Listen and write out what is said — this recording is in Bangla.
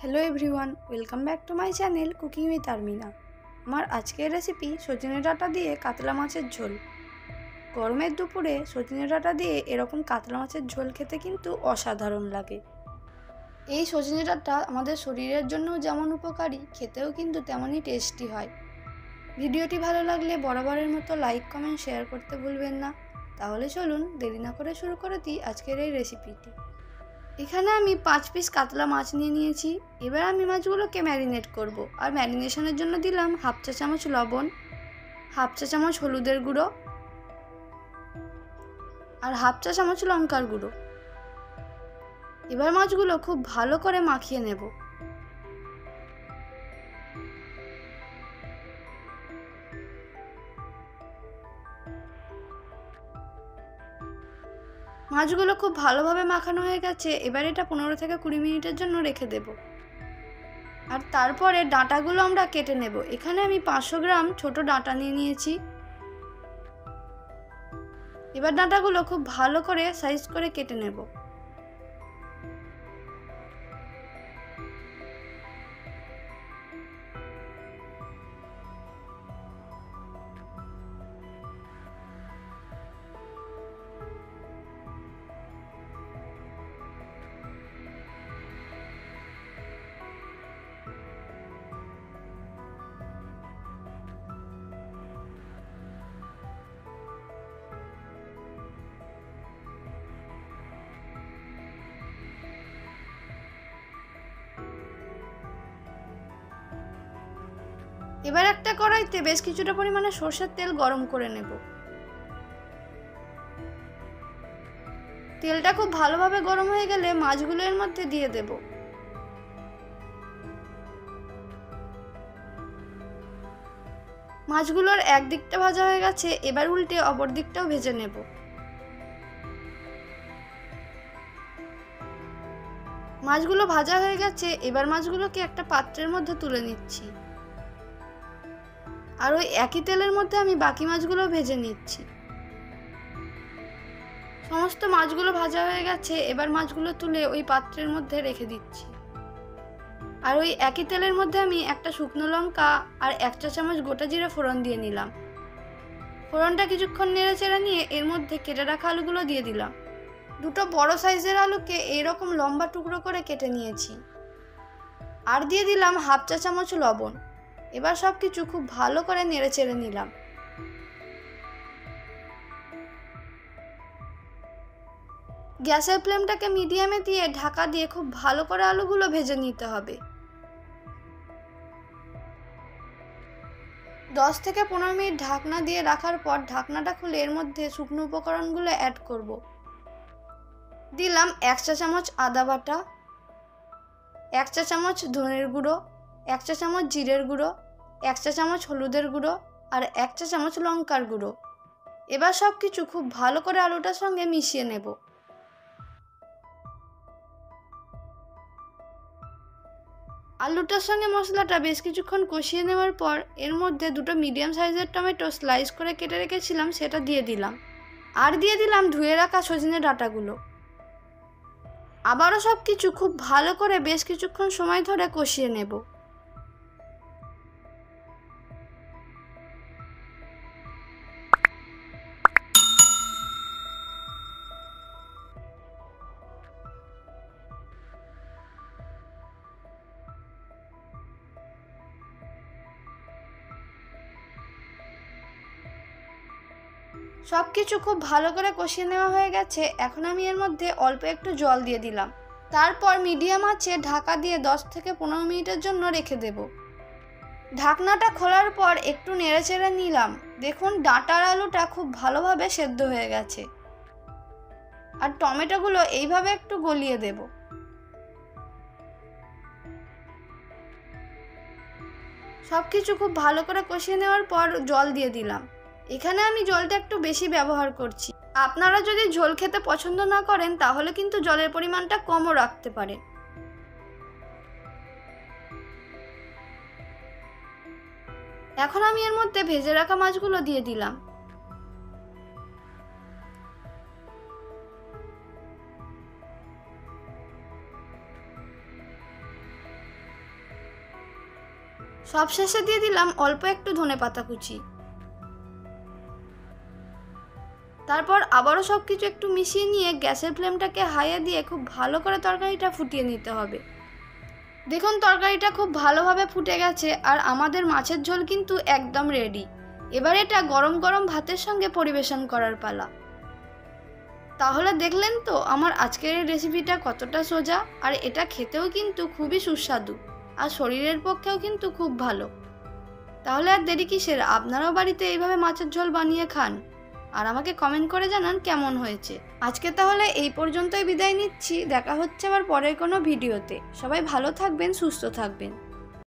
Hello everyone, welcome back to my channel cooking with Armina. আমার আজকের রেসিপি সজনে ডাঁটা দিয়ে কাতলা মাছের ঝোল। গরমের দুপুরে সজনে ডাঁটা দিয়ে এরকম কাতলা মাছের ঝোল খেতে কিন্তু অসাধারণ লাগে। এই সজনে ডাঁটা আমাদের শরীরের জন্য যেমন উপকারী, খেতেও কিন্তু তেমনই টেস্টি হয়। ভিডিওটি ভালো লাগলে বরাবরের মতো লাইক, কমেন্ট, শেয়ার করতে ভুলবেন না। তাহলে চলুন দেরি না করে শুরু করে দিই আজকের এই রেসিপিটি। এখানে আমি 5 পিস কাতলা মাছ নিয়ে নিয়েছি। এবার আমি মাছগুলোকে ম্যারিনেট করব। আর ম্যারিনেশনের জন্য দিলাম হাফ চা চামচ লবণ, হাফ চা চামচ হলুদের গুঁড়ো আর হাফ চা চামচ লঙ্কার গুঁড়ো। এবার মাছগুলো খুব ভালো করে মাখিয়ে নেব। মাছগুলো খুব ভালোভাবে মাখানো হয়ে গেছে। এবার এটা 15 থেকে 20 মিনিটের জন্য রেখে দেব। আর তারপরে ডাঁটাগুলো আমরা কেটে নেব। এখানে আমি 500 গ্রাম ছোট ডাঁটা নিয়ে নিয়েছি। এবার ডাঁটাগুলো খুব ভালো করে সাইজ করে কেটে নেব। এবার একটা কড়াইতে বেশ কিছুটা পরিমাণে সরষের তেল গরম করে নেব। তেলটা খুব ভালোভাবে গরম হয়ে গেলে মাছগুলো এর মধ্যে দিয়ে দেব। মাছগুলোর এক দিকটা ভাজা হয়ে গেছে, এবার উল্টে অপর দিকটাও ভেজে নেব। মাছগুলো ভাজা হয়ে গেছে, এবার মাছগুলোকে একটা পাত্রের মধ্যে তুলে নিচ্ছি। আর ওই একই তেলের মধ্যে আমি বাকি মাছগুলো ভেজে নিচ্ছি। সমস্ত মাছগুলো ভাজা হয়ে গেছে, এবার মাছগুলো তুলে ওই পাত্রের মধ্যে রেখে দিচ্ছি। আর ওই একই তেলের মধ্যে আমি একটা শুকনো লঙ্কা আর 1 চা চামচ গোটা জিরে ফোড়ন দিয়ে নিলাম। ফোড়নটা কিছুক্ষণ নেড়ে চেড়ে নিয়ে এর মধ্যে কেটে রাখা আলুগুলো দিয়ে দিলাম। দুটো বড় সাইজের আলুকে এইরকম লম্বা টুকরো করে কেটে নিয়েছি। আর দিয়ে দিলাম হাফ চা চামচ লবণ। এবার সব কিছু খুব ভালো করে নেড়ে চেড়ে নিলাম। গ্যাসের ফ্লেমটাকে মিডিয়ামে দিয়ে ঢাকা দিয়ে খুব ভালো করে আলুগুলো ভেজে নিতে হবে। 10 থেকে 15 মিনিট ঢাকনা দিয়ে রাখার পর ঢাকনাটা খুলে এর মধ্যে শুকনো উপকরণগুলো অ্যাড করব। দিলাম 1 চা চামচ আদা বাটা, 1 চা চামচ ধনের গুঁড়ো, 1 চা চামচ জিরের গুঁড়ো, 1 চা চামচ হলুদের গুঁড়ো আর 1 চা চামচ লঙ্কার গুঁড়ো। এবার সব কিছু খুব ভালো করে আলুটার সঙ্গে মিশিয়ে নেব। আলুটার সঙ্গে মশলাটা বেশ কিছুক্ষণ কষিয়ে নেওয়ার পর এর মধ্যে দুটো মিডিয়াম সাইজের টমেটো স্লাইস করে কেটে রেখেছিলাম, সেটা দিয়ে দিলাম। আর দিয়ে দিলাম ধুয়ে রাখা সজনে ডাঁটাগুলো। আবারও সব কিছু খুব ভালো করে বেশ কিছুক্ষণ সময় ধরে কষিয়ে নেব। সব কিছু খুব ভালো করে কষিয়ে নেওয়া হয়ে গেছে। এখন আমি এর মধ্যে অল্প একটু জল দিয়ে দিলাম। তারপর মিডিয়াম আঁচে ঢাকা দিয়ে 10 থেকে 15 মিনিটের জন্য রেখে দেব। ঢাকনাটা খোলার পর একটু নেড়েচেড়ে নিলাম। দেখুন ডাঁটার আলুটা খুব ভালোভাবে সেদ্ধ হয়ে গেছে। আর টমেটোগুলো এইভাবে একটু গলিয়ে দেব। সব কিছু খুব ভালো করে কষিয়ে নেওয়ার পর জল দিয়ে দিলাম। এখানে আমি জলটা একটু বেশি ব্যবহার করছি। আপনারা যদি ঝোল খেতে পছন্দ না করেন তাহলে কিন্তু জলের পরিমাণটা কমও রাখতে পারেন। এখন আমি এর মধ্যে ভেজে রাখা মাছগুলো দিয়ে দিলাম। সব শেষে দিয়ে দিলাম অল্প একটু ধনেপাতা কুচি। তারপর আবারও সব কিছু একটু মিশিয়ে নিয়ে গ্যাসের ফ্লেমটাকে হাইয়ে দিয়ে খুব ভালো করে তরকারিটা ফুটিয়ে নিতে হবে। দেখুন তরকারিটা খুব ভালোভাবে ফুটে গেছে আর আমাদের মাছের ঝোল কিন্তু একদম রেডি। এবার এটা গরম গরম ভাতের সঙ্গে পরিবেশন করার পালা। তাহলে দেখলেন তো আমার আজকের এই রেসিপিটা কতটা সোজা, আর এটা খেতেও কিন্তু খুবই সুস্বাদু আর শরীরের পক্ষেও কিন্তু খুব ভালো। তাহলে আর দেরি কিসের, আপনারাও বাড়িতে এইভাবে মাছের ঝোল বানিয়ে খান আর আমাকে কমেন্ট করে জানান কেমন হয়েছে। আজকে তাহলে এই পর্যন্তই বিদায় নিচ্ছি, দেখা হচ্ছে আবার পরের কোনো ভিডিওতে। সবাই ভালো থাকবেন, সুস্থ থাকবেন।